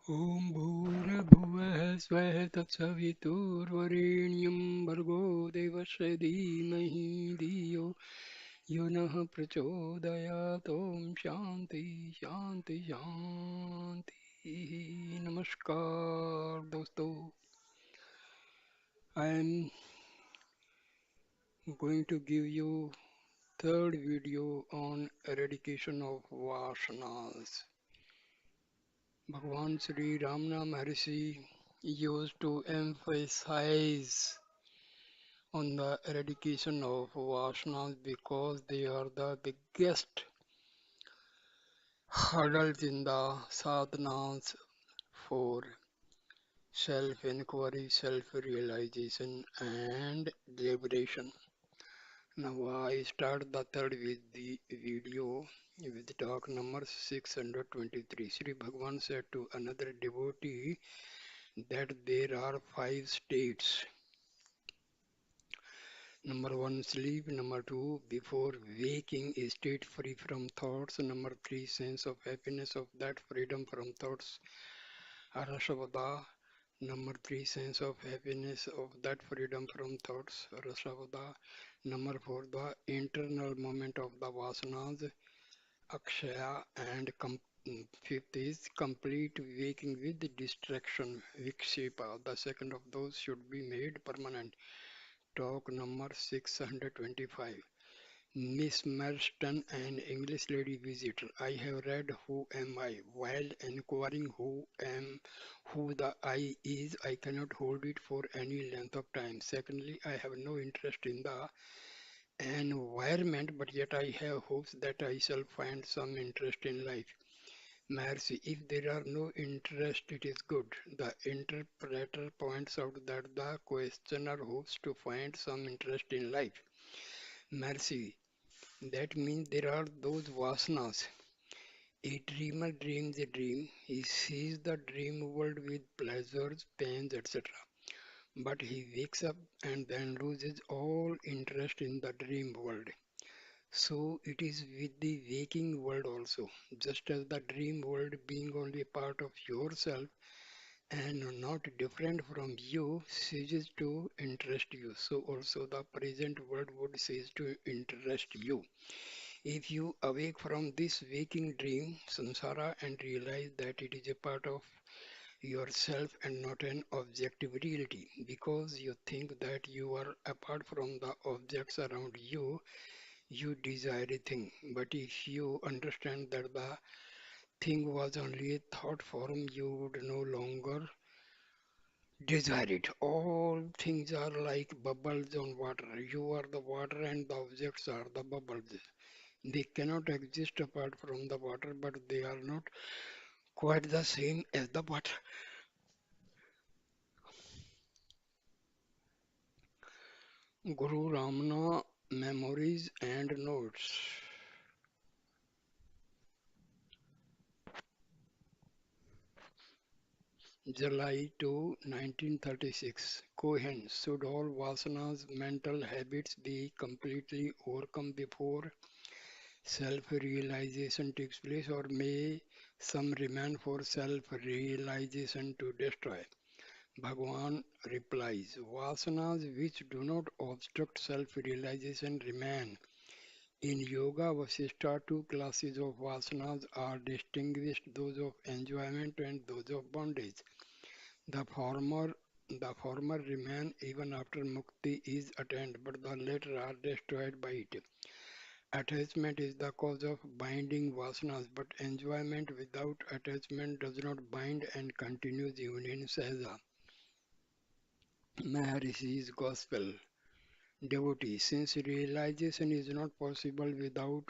ॐ भूर्भुवः स्वः तत्सवितुर्वरेण्यं भर्गो देवस्य धीमहि धियो यो नः प्रचोदयात् ॐ शान्ति शान्ति शान्तिः नमस्कार दोस्तों. I am going to give you third video on eradication of Vasanas. Bhagwan Sri Ramana Maharshi used to emphasize on the eradication of Vasanas because they are the biggest hurdles in the sadhanas for self-inquiry, self-realization and liberation. Now I start the third with the video with talk number 623. Sri Bhagavan said to another devotee that there are five states. Number one, sleep. Number two, before waking, a state free from thoughts. Number three, sense of happiness of that freedom from thoughts. Rasavada. Number three, sense of happiness of that freedom from thoughts. Rasavada. Number four, the internal moment of the vasanas. Akshaya. And fifth is complete waking with distraction. Vikshepa. The second of those should be made permanent. Talk number 625. Miss Marston, an English lady visitor. I have read Who Am I? While inquiring who the I is, I cannot hold it for any length of time. Secondly, I have no interest in the environment, but yet I have hopes that I shall find some interest in life. Maharshi, if there are no interest, it is good. The interpreter points out that the questioner hopes to find some interest in life. Maharshi, that means there are those vasanas. A dreamer dreams a dream. He sees the dream world with pleasures, pains, etc. But he wakes up and then loses all interest in the dream world. So it is with the waking world also. Just as the dream world being only a part of yourself and not different from you ceases to interest you, so also the present world would cease to interest you. If you awake from this waking dream, samsara, and realize that it is a part of yourself and not an objective reality, because you think that you are apart from the objects around you, you desire a thing. But if you understand that the thing was only a thought form, you would no longer desire it. All things are like bubbles on water. You are the water and the objects are the bubbles. They cannot exist apart from the water, but they are not quite the same as the water. Guru Ramana Memories and Notes. July 2, 1936. Cohen, should all Vasanas mental habits be completely overcome before self-realization takes place, or may some remain for self-realization to destroy? Bhagavan replies, Vasanas which do not obstruct self-realization remain. In Yoga Vasishtha, two classes of Vasanas are distinguished, those of enjoyment and those of bondage. The former the former remain even after mukti is attained, but the latter are destroyed by it. Attachment is the cause of binding vasanas, but enjoyment without attachment does not bind and continues even in sahaja. Maharishi's Gospel. Devotee, since realization is not possible without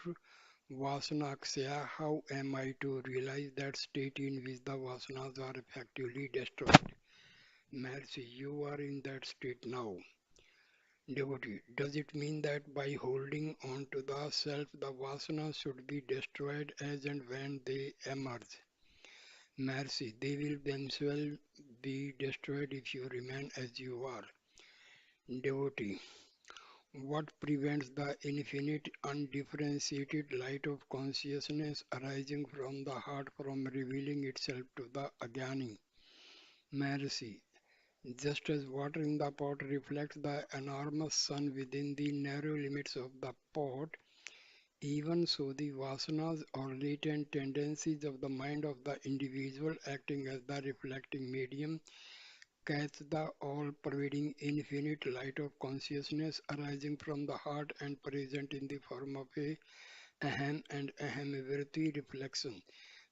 Vasanakshaya, how am I to realize that state in which the Vasanas are effectively destroyed? Mercy, you are in that state now. Devotee, does it mean that by holding on to the self, the Vasanas should be destroyed as and when they emerge? Mercy, they will themselves be destroyed if you remain as you are. Devotee, What prevents the infinite, undifferentiated light of consciousness arising from the heart from revealing itself to the Ajnani? Maharshi. Just as water in the pot reflects the enormous sun within the narrow limits of the pot, even so the vasanas or latent tendencies of the mind of the individual acting as the reflecting medium catch the all-pervading infinite light of consciousness arising from the heart and present in the form of a aham and ahamvriti reflection.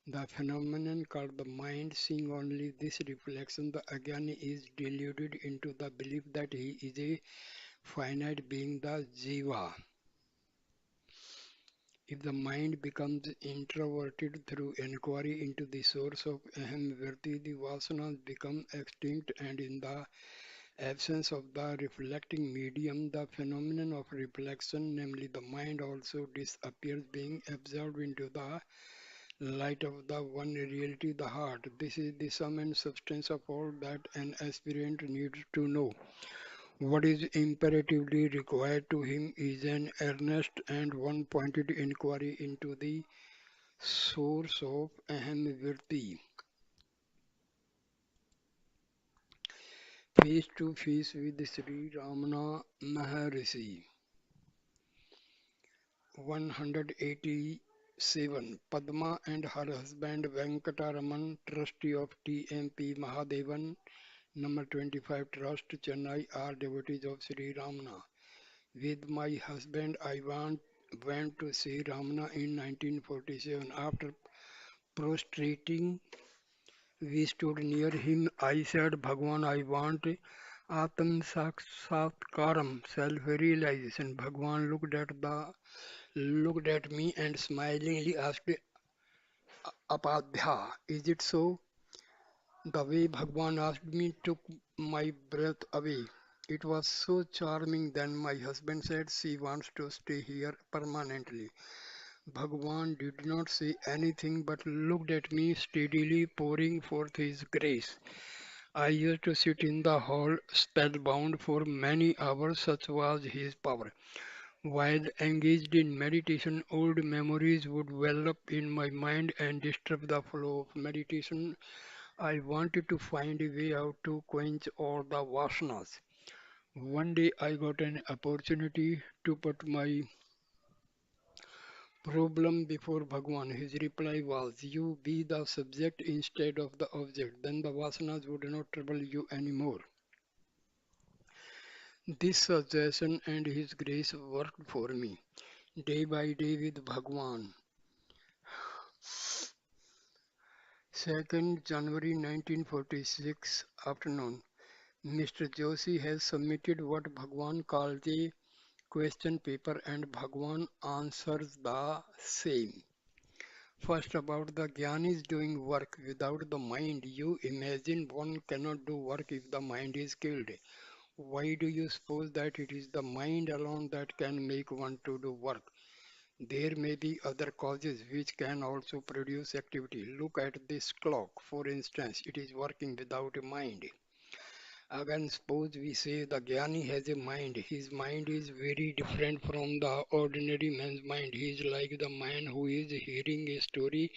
The phenomenon called the mind, seeing only this reflection, the Ajnani is deluded into the belief that he is a finite being, the Jiva. If the mind becomes introverted through inquiry into the source of Ahamvriti, the Vasanas become extinct, and in the absence of the reflecting medium, the phenomenon of reflection, namely the mind, also disappears, being absorbed into the light of the one reality, the heart. This is the sum and substance of all that an aspirant needs to know. What is imperatively required to him is an earnest and one-pointed inquiry into the source of Ahamvirti. Face to face with Sri Ramana Maharshi. 187. Padma and her husband Venkataraman, trustee of TMP Mahadevan, number 25 Trust, Chennai, are devotees of Sri Ramana. With my husband, went to see Ramana in 1947. After prostrating, we stood near him. I said, Bhagwan, I want Atam Saksatkaram, self-realization. Bhagwan looked at me and smilingly asked, Apadhya, is it so? The way Bhagwan asked me took my breath away. It was so charming. Then my husband said she wants to stay here permanently. Bhagwan did not say anything but looked at me steadily, pouring forth his grace. I used to sit in the hall spellbound for many hours, such was his power. While engaged in meditation, old memories would well up in my mind and disturb the flow of meditation. I wanted to find a way out to quench all the vasanas. One day I got an opportunity to put my problem before Bhagwan. His reply was, you be the subject instead of the object, then the vasanas would not trouble you anymore. This suggestion and his grace worked for me. Day by day with Bhagwan. 2nd January 1946 afternoon. Mr. Joshi has submitted what Bhagwan called a question paper and Bhagwan answers the same. First, about the Gyanis doing work without the mind. You imagine one cannot do work if the mind is killed. Why do you suppose that it is the mind alone that can make one to do work? There may be other causes which can also produce activity. Look at this clock, for instance, it is working without a mind. Again, suppose we say the Jnani has a mind. His mind is very different from the ordinary man's mind. He is like the man who is hearing a story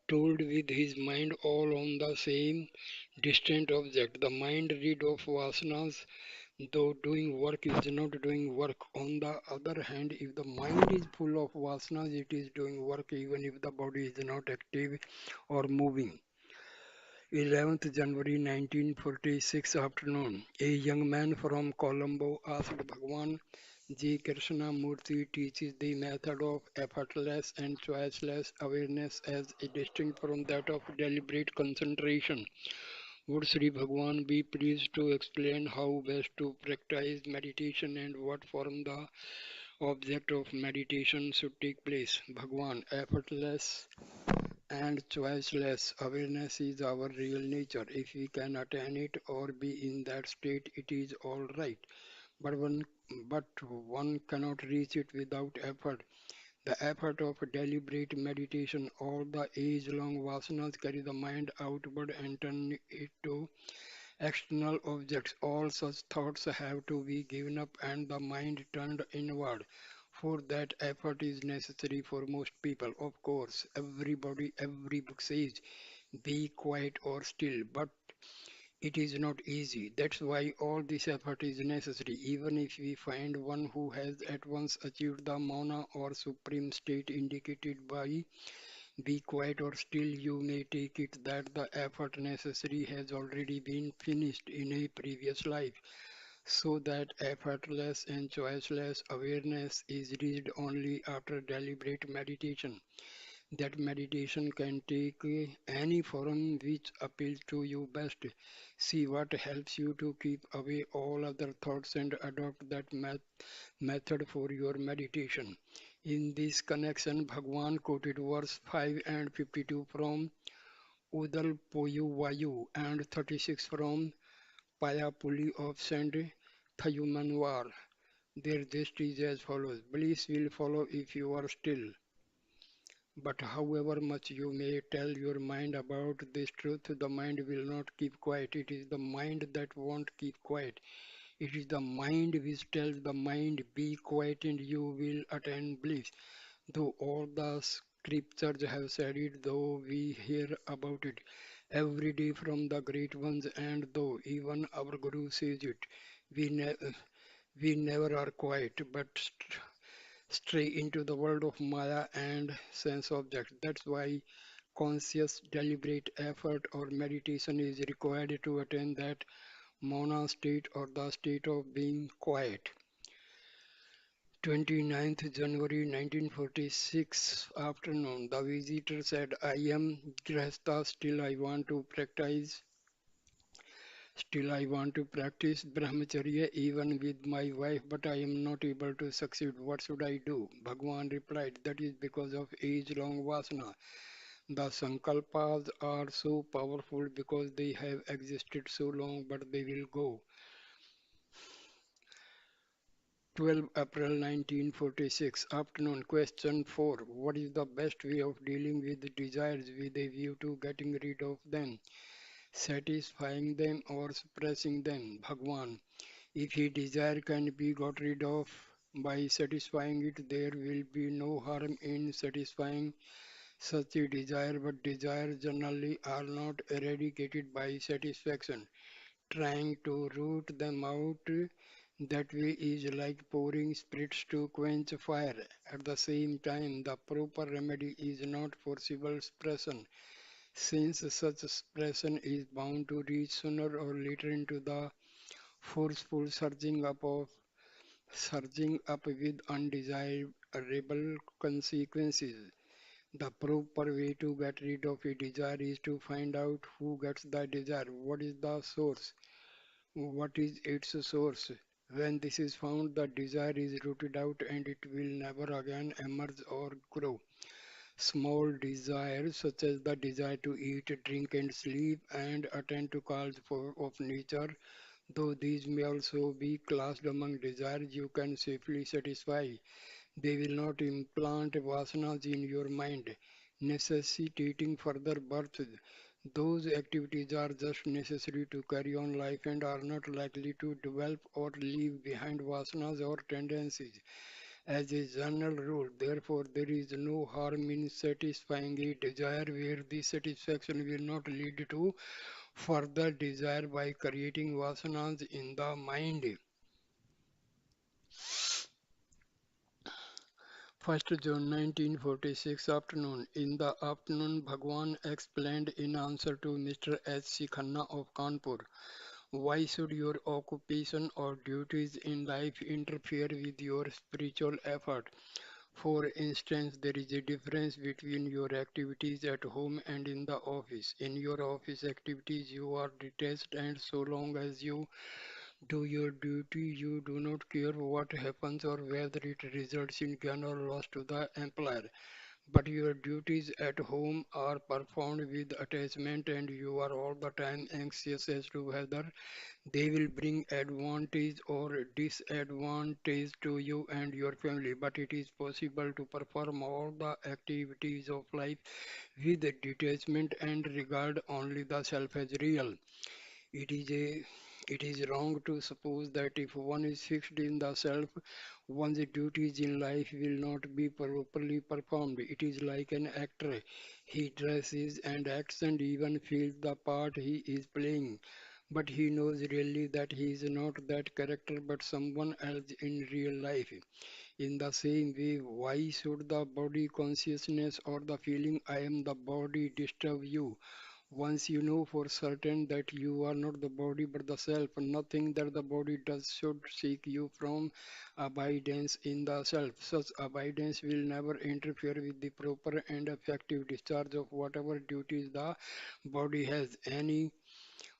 told with his mind all on the same distant object. The mind rid of vasanas, though doing work, is not doing work. On the other hand, if the mind is full of vasanas, it is doing work even if the body is not active or moving. 11th January 1946 afternoon, a young man from Colombo asked Bhagwan Ji Krishna Murthy teaches the method of effortless and choiceless awareness as distinct from that of deliberate concentration. Would Sri Bhagwan be pleased to explain how best to practice meditation and what form the object of meditation should take place? Bhagwan, effortless and choiceless awareness is our real nature. If we can attain it or be in that state, it is all right. But one cannot reach it without effort. The effort of deliberate meditation, all the age-long vasanas carry the mind outward and turn it to external objects. All such thoughts have to be given up and the mind turned inward. For that effort is necessary for most people. Of course, every book says, be quiet or still, but it is not easy. That's why all this effort is necessary. Even if we find one who has at once achieved the mana or supreme state indicated by be quiet or still, you may take it that the effort necessary has already been finished in a previous life, so that effortless and choiceless awareness is reached only after deliberate meditation. That meditation can take any form which appeals to you best. See what helps you to keep away all other thoughts and adopt that method for your meditation. In this connection, Bhagwan quoted verse 5 and 52 from Udal Poyu Vayu and 36 from Payapuli of Saint Thayumanwar. Their gist is as follows: bliss will follow if you are still. But however much you may tell your mind about this truth, the mind will not keep quiet. It is the mind that won't keep quiet. It is the mind which tells the mind, be quiet and you will attain bliss. Though all the scriptures have said it, though we hear about it every day from the great ones, and though even our Guru says it, we, ne- we never are quiet, but stray into the world of Maya and sense objects. That's why conscious, deliberate effort or meditation is required to attain that Mauna state or the state of being quiet. 29th January 1946 afternoon, the visitor said, I am Grihastha, still I want to practice Brahmacharya even with my wife, but I am not able to succeed. What should I do? Bhagwan replied, that is because of age-long Vasana. The Sankalpas are so powerful because they have existed so long, but they will go. 12 April 1946 afternoon. Question 4. What is the best way of dealing with desires with a view to getting rid of them? Satisfying them or suppressing them? Bhagwan. If a desire can be got rid of by satisfying it, there will be no harm in satisfying such a desire, but desires generally are not eradicated by satisfaction. Trying to root them out that way is like pouring spirits to quench fire. At the same time, the proper remedy is not forcible suppression, since such suppression is bound to reach sooner or later into the forceful surging up with undesirable consequences. The proper way to get rid of a desire is to find out who gets the desire, what is the source, what is its source. When this is found, the desire is rooted out and it will never again emerge or grow. Small desires, such as the desire to eat, drink, and sleep, and attend to calls of nature, though these may also be classed among desires you can safely satisfy, they will not implant vasanas in your mind, necessitating further birth. Those activities are just necessary to carry on life and are not likely to develop or leave behind vasanas or tendencies. As a general rule, therefore, there is no harm in satisfying a desire where the satisfaction will not lead to further desire by creating vasanas in the mind. 1st June 1946 afternoon. In the afternoon, Bhagwan explained in answer to Mr. H. C. Khanna of Kanpur, why should your occupation or duties in life interfere with your spiritual effort? For instance, there is a difference between your activities at home and in the office. In your office activities, you are detached, and so long as you do your duty, you do not care what happens or whether it results in gain or loss to the employer. But your duties at home are performed with attachment, and you are all the time anxious as to whether they will bring advantage or disadvantage to you and your family. But it is possible to perform all the activities of life with detachment and regard only the self as real. It is a it is wrong to suppose that if one is fixed in the self, one's duties in life will not be properly performed. It is like an actor. He dresses and acts and even feels the part he is playing. But he knows really that he is not that character but someone else in real life. In the same way, why should the body consciousness or the feeling I am the body disturb you? Once you know for certain that you are not the body but the self, nothing that the body does should seek you from abidance in the self. Such abidance will never interfere with the proper and effective discharge of whatever duties the body has, any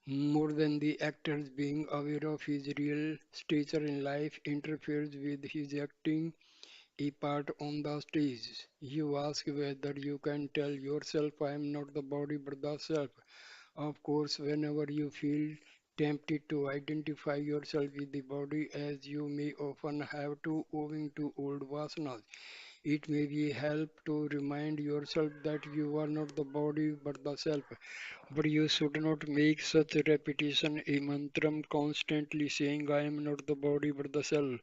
more than the actor's being aware of his real stature in life interferes with his acting a part on the stage. You ask whether you can tell yourself I am not the body but the self. Of course, whenever you feel tempted to identify yourself with the body, as you may often have to owing to old vasanas, it may be help to remind yourself that you are not the body but the self. But you should not make such a repetition a mantram constantly saying I am not the body but the self.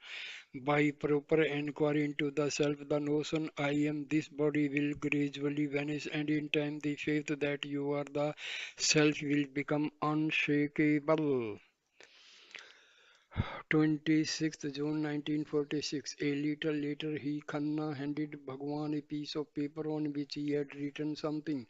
By proper inquiry into the self, the notion I am this body will gradually vanish, and in time the faith that you are the self will become unshakable. 26th June 1946. A little later, he Khanna handed Bhagwan a piece of paper on which he had written something.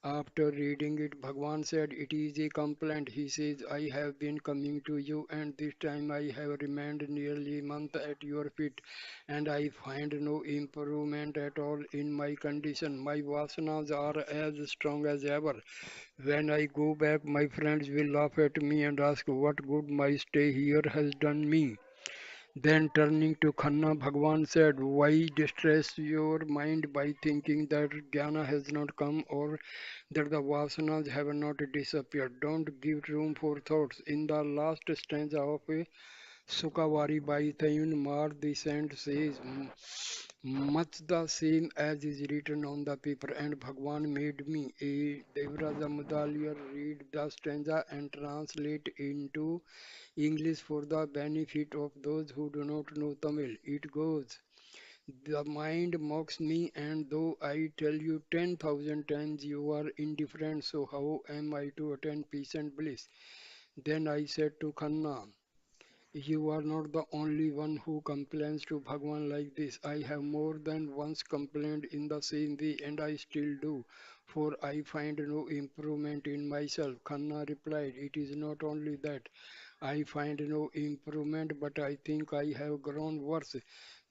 After reading it, Bhagwan said, it is a complaint. He says, I have been coming to you, and this time I have remained nearly a month at your feet, and I find no improvement at all in my condition. My vasanas are as strong as ever. When I go back, my friends will laugh at me and ask what good my stay here has done me. Then turning to Khanna, Bhagwan said, why distress your mind by thinking that jnana has not come or that the vasanas have not disappeared? Don't give room for thoughts. In the last stanza of Sukavari by Tayun Mar, the saint says, much the same as is written on the paper, and Bhagwan made me, a Devraja Mudaliar, read the stanza and translate into English for the benefit of those who do not know Tamil. It goes, the mind mocks me, and though I tell you 10,000 times you are indifferent, so how am I to attain peace and bliss? Then I said to Khanna, you are not the only one who complains to Bhagwan like this. I have more than once complained in the same way, and I still do, for I find no improvement in myself. Khanna replied, it is not only that I find no improvement, but I think I have grown worse.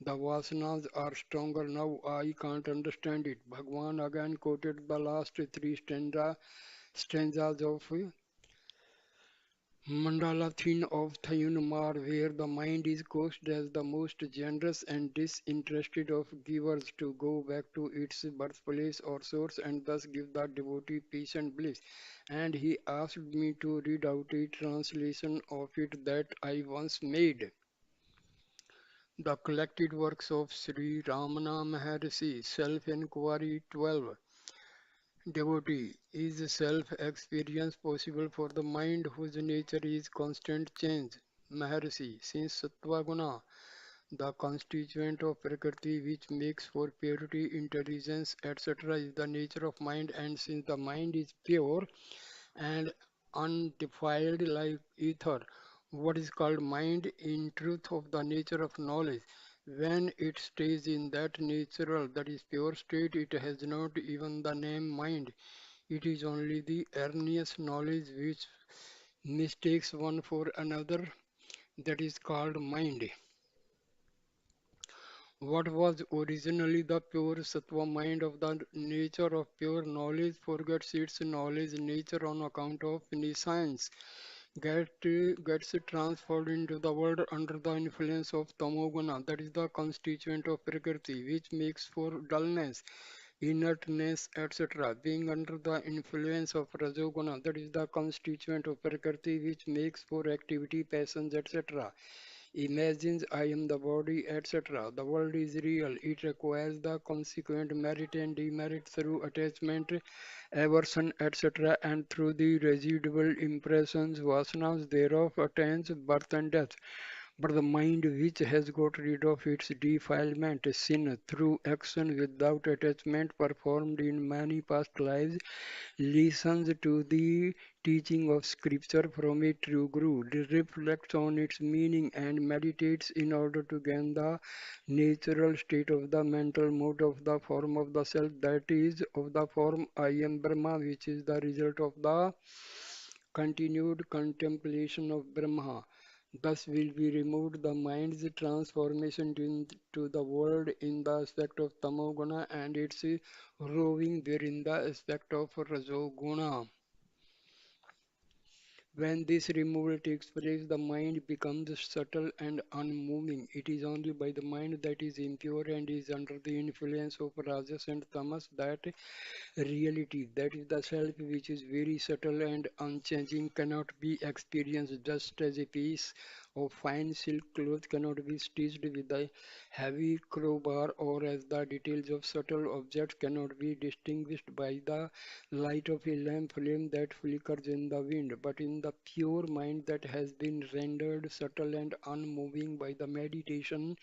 The vasanas are stronger now. I can't understand it. Bhagwan again quoted the last three stanzas of Mandala Thin of Thayunmar, where the mind is coached as the most generous and disinterested of givers to go back to its birthplace or source and thus give the devotee peace and bliss. And he asked me to read out a translation of it that I once made. The collected works of Sri Ramana Maharshi, Self-Inquiry 12. Devotee, is self-experience possible for the mind whose nature is constant change? Maharshi, since Sattva Guna, the constituent of Prakriti which makes for purity, intelligence, etc., is the nature of mind, and since the mind is pure and undefiled like ether, what is called mind in truth of the nature of knowledge. When it stays in that natural, that is pure state, it has not even the name mind. It is only the erroneous knowledge which mistakes one for another, that is called mind. What was originally the pure sattva mind of the nature of pure knowledge forgets its knowledge nature on account of nescience, gets transferred into the world under the influence of tamoguna, that is the constituent of prakriti, which makes for dullness, inertness, etc. Being under the influence of rajoguna, that is the constituent of prakriti, which makes for activity, passions, etc. imagines I am the body, etc. The world is real. It requires the consequent merit and demerit through attachment, aversion, etc. and through the residual impressions, vasanas thereof attains birth and death. But the mind which has got rid of its defilement, sin, through action without attachment performed in many past lives, listens to the teaching of scripture from a true guru, reflects on its meaning and meditates in order to gain the natural state of the mental mode of the form of the self, that is, of the form I am Brahma, which is the result of the continued contemplation of Brahma. Thus will be removed the mind's transformation into the world in the aspect of tamoguna and its roving wherein the aspect of rajoguna. When this removal takes place, the mind becomes subtle and unmoving. It is only by the mind that is impure and is under the influence of rajas and tamas that reality, that is the self which is very subtle and unchanging, cannot be experienced, just as a piece of fine silk cloth cannot be stitched with a heavy crowbar, or as the details of subtle objects cannot be distinguished by the light of a lamp flame that flickers in the wind. But in the pure mind that has been rendered subtle and unmoving by the meditation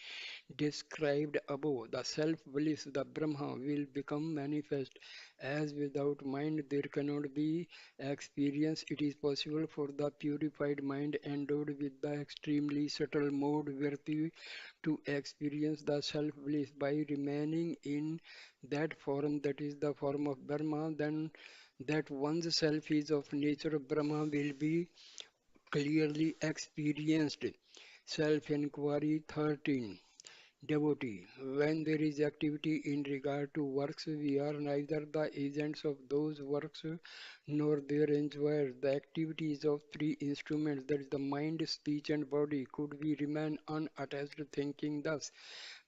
described above, the self-bliss, the Brahma, will become manifest. As without mind there cannot be experience, it is possible for the purified mind endowed with the extremely subtle mode virtue to experience the self-bliss by remaining in that form, that is the form of Brahma. Then that one's self is of nature Brahma will be clearly experienced. Self-inquiry 13. Devotee. When there is activity in regard to works, we are neither the agents of those works nor their enjoyers. The activities of three instruments, that is the mind, speech, and body, could we remain unattached, thinking thus.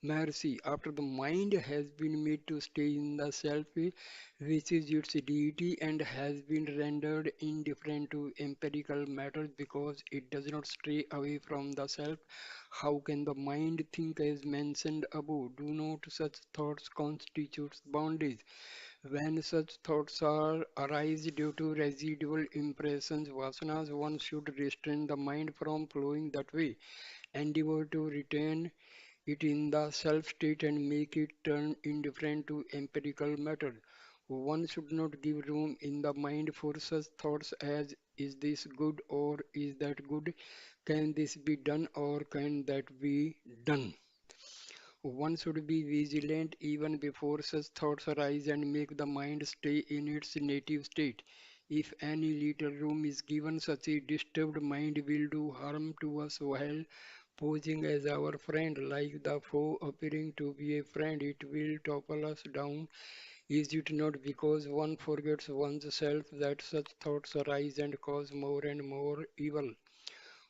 Maharshi, after the mind has been made to stay in the self, which is its deity, and has been rendered indifferent to empirical matters because it does not stray away from the self, how can the mind think as mentioned above? Do not such thoughts constitute bondage? When such thoughts are arise due to residual impressions, vasanas, one should restrain the mind from flowing that way, endeavor to retain it in the self state and make it turn indifferent to empirical matter. One should not give room in the mind for such thoughts as is this good or is that good? Can this be done or can that be done? One should be vigilant even before such thoughts arise and make the mind stay in its native state. If any little room is given, such a disturbed mind will do harm to us while posing as our friend, like the foe appearing to be a friend, it will topple us down. Is it not because one forgets one's self that such thoughts arise and cause more and more evil?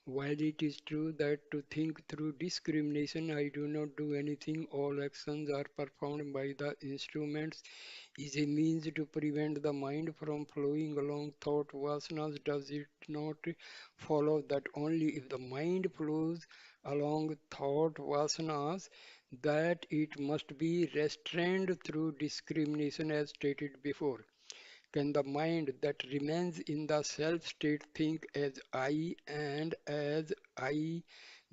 While it is true that to think through discrimination, I do not do anything, all actions are performed by the instruments, is a means to prevent the mind from flowing along thought vasanas, does it not follow that only if the mind flows along thought vasanas, that it must be restrained through discrimination as stated before? Can the mind that remains in the self state think as I and as I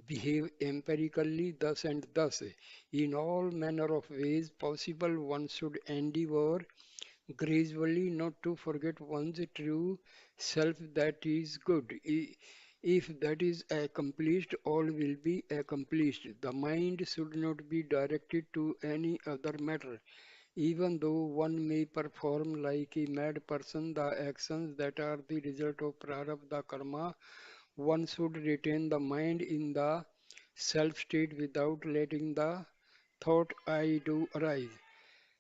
behave empirically thus and thus? In all manner of ways possible, one should endeavor gradually not to forget one's true self, that is good. If that is accomplished, all will be accomplished. The mind should not be directed to any other matter. Even though one may perform like a mad person the actions that are the result of prarabdha karma, one should retain the mind in the self state without letting the thought I do arise.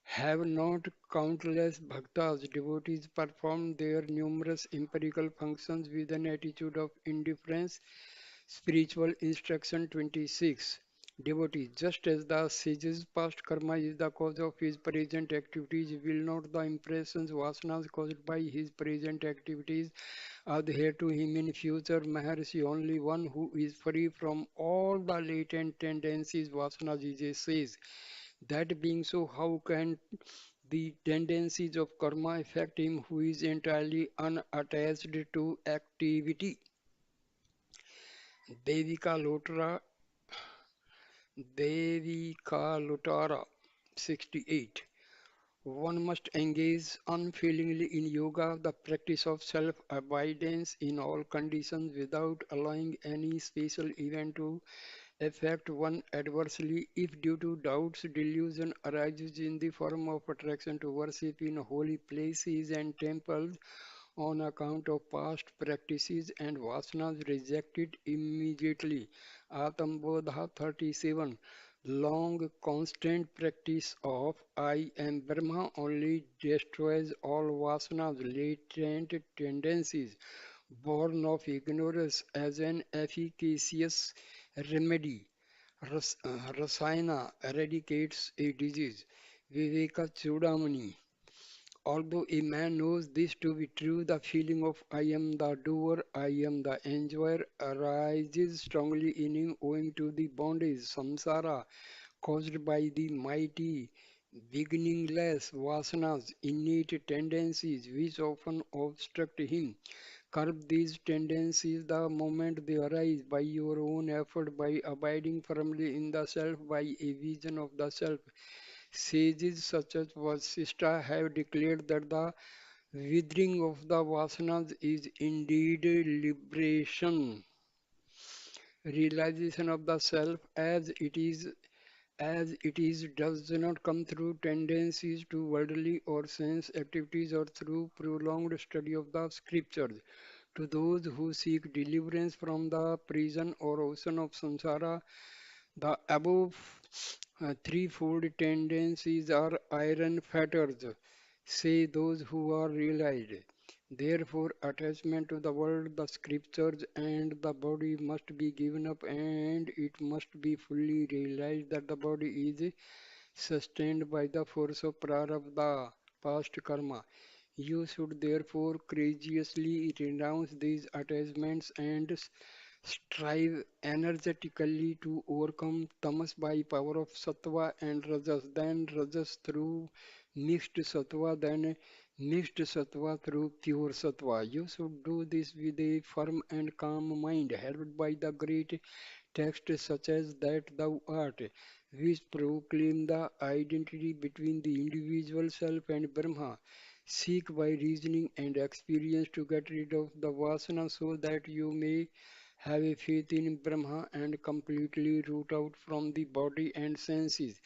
Have not countless bhaktas, devotees, performed their numerous empirical functions with an attitude of indifference? Spiritual instruction 26. Devotee, just as the sage's past karma is the cause of his present activities, will not the impressions vasanas caused by his present activities adhere to him in future? Maharshi, only one who is free from all the latent tendencies vasanas is a sage. That being so, how can the tendencies of karma affect him who is entirely unattached to activity? Devika Lotra Devika Lotara 68. One must engage unfailingly in yoga, the practice of self-abidance in all conditions without allowing any special event to affect one adversely. If due to doubts, delusion arises in the form of attraction to worship in holy places and temples on account of past practices and vasanas, reject it immediately. Atambodha 37. Long constant practice of I am Brahma only destroys all vasanas, latent tendencies born of ignorance as an efficacious remedy. Rasayana eradicates a disease. Viveka Chudamani. Although a man knows this to be true, the feeling of I am the doer, I am the enjoyer arises strongly in him owing to the bondage, samsara, caused by the mighty, beginningless vasanas, innate tendencies which often obstruct him. Curb these tendencies the moment they arise by your own effort, by abiding firmly in the self, by a vision of the self. Sages such as Vasistha have declared that the withering of the vasanas is indeed liberation, realization of the self as it is does not come through tendencies to worldly or sense activities or through prolonged study of the scriptures. To those who seek deliverance from the prison or ocean of samsara, the above threefold tendencies are iron fetters, say those who are realized. Therefore, attachment to the world, the scriptures, and the body must be given up, and it must be fully realized that the body is sustained by the force of prarabdha, past karma. You should therefore courageously renounce these attachments and strive energetically to overcome tamas by power of sattva and rajas, then rajas through mixed sattva, then mixed sattva through pure sattva. You should do this with a firm and calm mind, helped by the great texts such as that thou art, which proclaim the identity between the individual self and Brahma. Seek by reasoning and experience to get rid of the vasana so that you may have a faith in Brahma and completely root out from the body and senses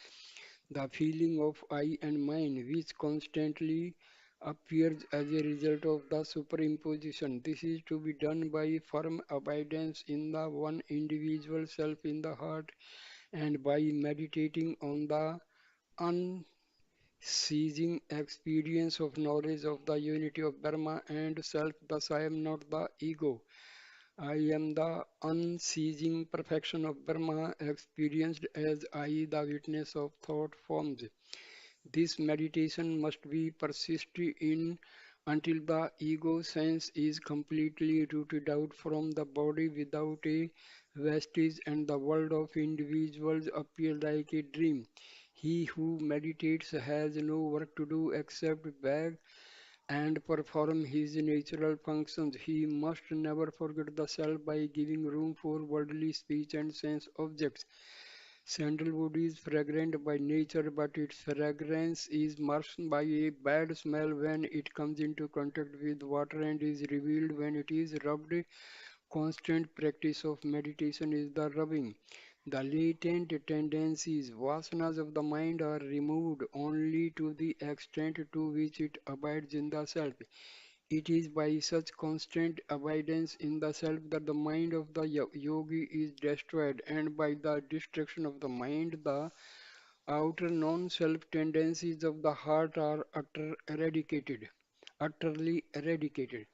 the feeling of I and mine, which constantly appears as a result of the superimposition. This is to be done by firm abidance in the one individual self in the heart and by meditating on the unceasing experience of knowledge of the unity of Brahma and self. Thus, I am not the ego. I am the unceasing perfection of Brahma experienced as I, the witness of thought forms. This meditation must be persisted in until the ego sense is completely rooted out from the body without a vestige and the world of individuals appear like a dream. He who meditates has no work to do except beg and perform his natural functions. He must never forget the self by giving room for worldly speech and sense objects. Sandalwood is fragrant by nature, but its fragrance is masked by a bad smell when it comes into contact with water and is revealed when it is rubbed. Constant practice of meditation is the rubbing. The latent tendencies, vasanas of the mind are removed only to the extent to which it abides in the self. It is by such constant abidance in the self that the mind of the yogi is destroyed, and by the destruction of the mind, the outer non-self tendencies of the heart are utterly eradicated.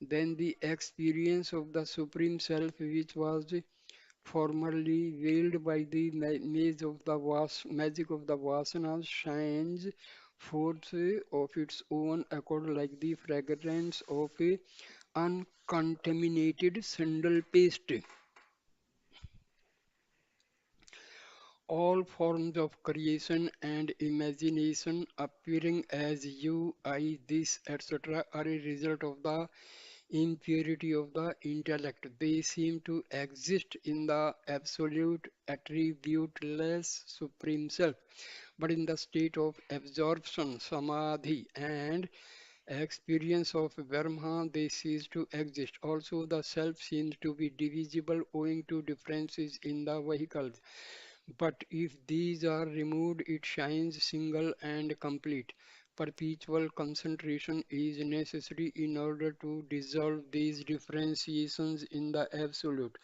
Then the experience of the Supreme Self, which was formerly veiled by the magic of the Vasanas, shines forth of its own accord like the fragrance of a uncontaminated sandal paste. All forms of creation and imagination appearing as you, I, this, etc., are a result of the impurity of the intellect. They seem to exist in the absolute, attributeless Supreme Self, but in the state of absorption, samadhi, and experience of Brahma, they cease to exist. Also, the self seems to be divisible owing to differences in the vehicles. But if these are removed, it shines single and complete. Perpetual concentration is necessary in order to dissolve these differentiations in the absolute.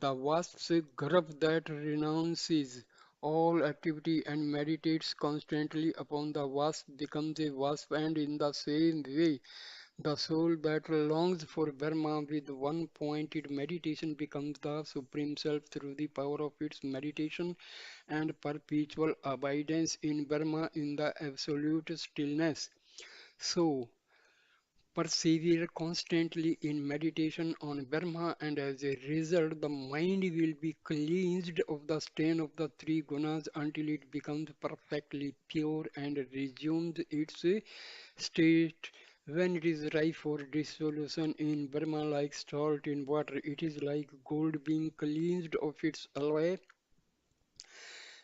The wasp's grub that renounces all activity and meditates constantly upon the wasp becomes a wasp, and in the same way, the soul that longs for Brahma with one pointed meditation becomes the Supreme Self through the power of its meditation and perpetual abidance in Brahma in the absolute stillness. So, persevere constantly in meditation on Brahma, and as a result, the mind will be cleansed of the stain of the three gunas until it becomes perfectly pure and resumes its state when it is ripe for dissolution in Brahma, like salt in water. It is like gold being cleansed of its alloy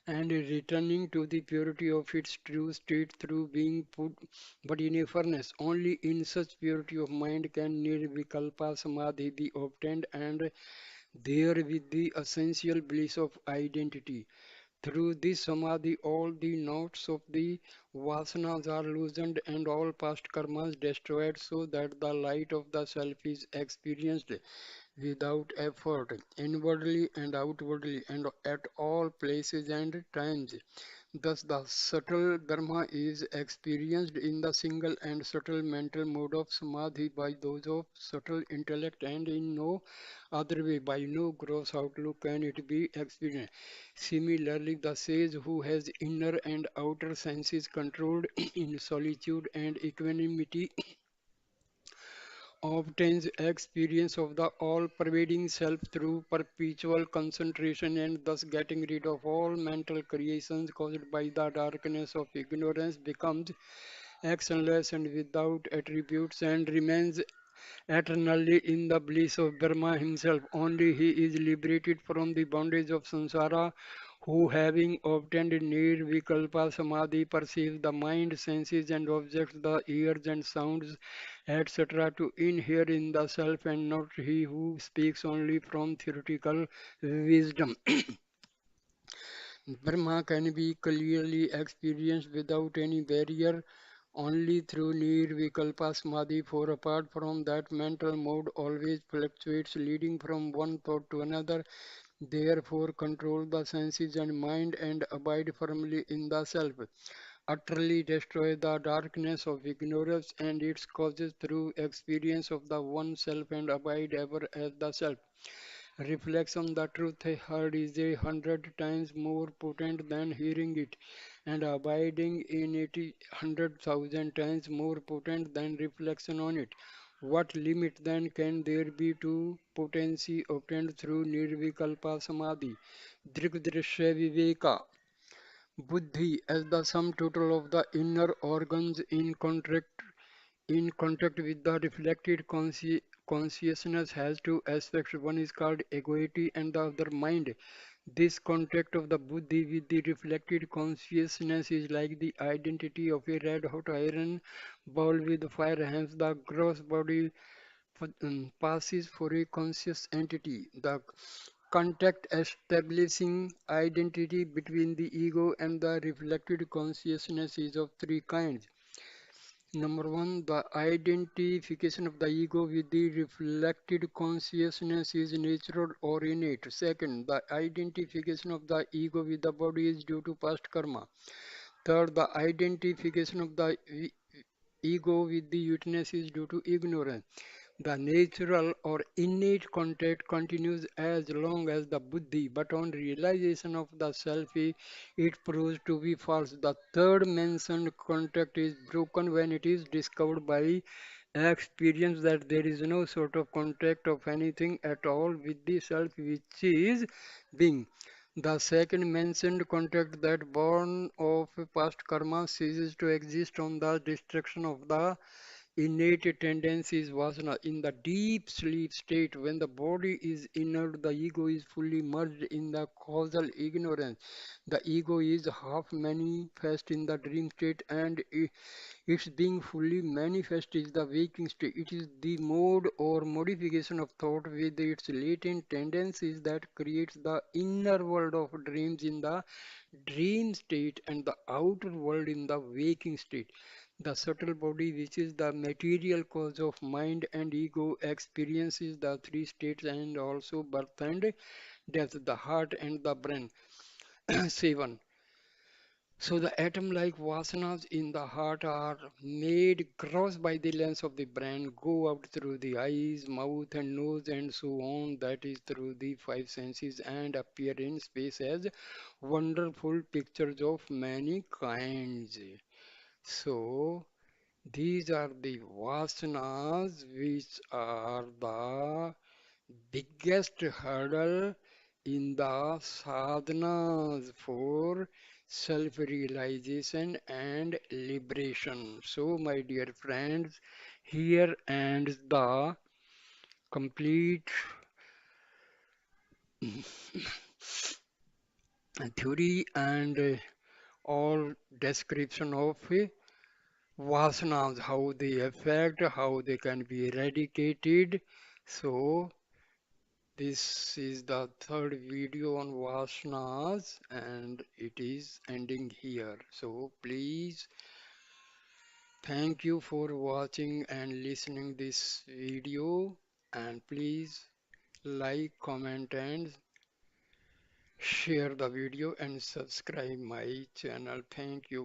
and returning to the purity of its true state through being put but in a furnace. Only in such purity of mind can nirvikalpa samadhi be obtained, and there with the essential bliss of identity. Through this samadhi, all the knots of the vasanas are loosened and all past karmas destroyed, so that the light of the self is experienced without effort, inwardly and outwardly, and at all places and times. Thus, the subtle Dharma is experienced in the single and subtle mental mode of samadhi by those of subtle intellect, and in no other way, by no gross outlook, can it be experienced. Similarly, the sage who has inner and outer senses controlled in solitude and equanimity obtains experience of the all-pervading self through perpetual concentration, and thus getting rid of all mental creations caused by the darkness of ignorance becomes actionless and without attributes, and remains eternally in the bliss of Brahma himself. Only he is liberated from the bondage of samsara, who having obtained nirvikalpa samadhi perceives the mind, senses and objects, the ears and sounds, etc. to inhere in the self, and not he who speaks only from theoretical wisdom. Brahma can be clearly experienced without any barrier only through nirvikalpa samadhi, for apart from that mental mode always fluctuates leading from one thought to another. Therefore control the senses and mind and abide firmly in the self. Utterly destroy the darkness of ignorance and its causes through experience of the one self, and abide ever as the self. Reflects on the truth heard is 100 times more potent than hearing it, and abiding in it 100,000 times more potent than reflection on it. What limit then can there be to potency obtained through nirvikalpa samadhi? Drigdrishya viveka, buddhi, as the sum total of the inner organs in contact with the reflected consciousness, has two aspects. One is called egoity and the other mind. This contact of the buddhi with the reflected consciousness is like the identity of a red hot iron ball with fire. Hence, the gross body passes for a conscious entity. The contact establishing identity between the ego and the reflected consciousness is of three kinds. Number one, the identification of the ego with the reflected consciousness is natural or innate. Second, the identification of the ego with the body is due to past karma. Third, the identification of the ego with the witness is due to ignorance. The natural or innate contact continues as long as the buddhi, but on realization of the self, it proves to be false. The third mentioned contact is broken when it is discovered by experience that there is no sort of contact of anything at all with the self which is being. The second mentioned contact that born of past karma ceases to exist on the destruction of the innate tendencies vasana. In the deep sleep state, when the body is inert, the ego is fully merged in the causal ignorance. The ego is half manifest in the dream state, and its being fully manifest is the waking state. It is the mode or modification of thought with its latent tendencies that creates the inner world of dreams in the dream state and the outer world in the waking state. The subtle body, which is the material cause of mind and ego, experiences the three states and also birth and death, the heart and the brain. 7. So the atom-like vasanas in the heart are made gross by the lens of the brain, go out through the eyes, mouth and nose and so on, that is through the five senses, and appear in space as wonderful pictures of many kinds. So these are the vasanas which are the biggest hurdle in the sadhanas for self-realization and liberation. So, my dear friends, here ends the complete theory and all description of vasanas, how they affect, how they can be eradicated. So, this is the third video on Vasanas and it is ending here. So please thank you for watching and listening this video, and please like, comment and share the video and subscribe my channel. Thank you.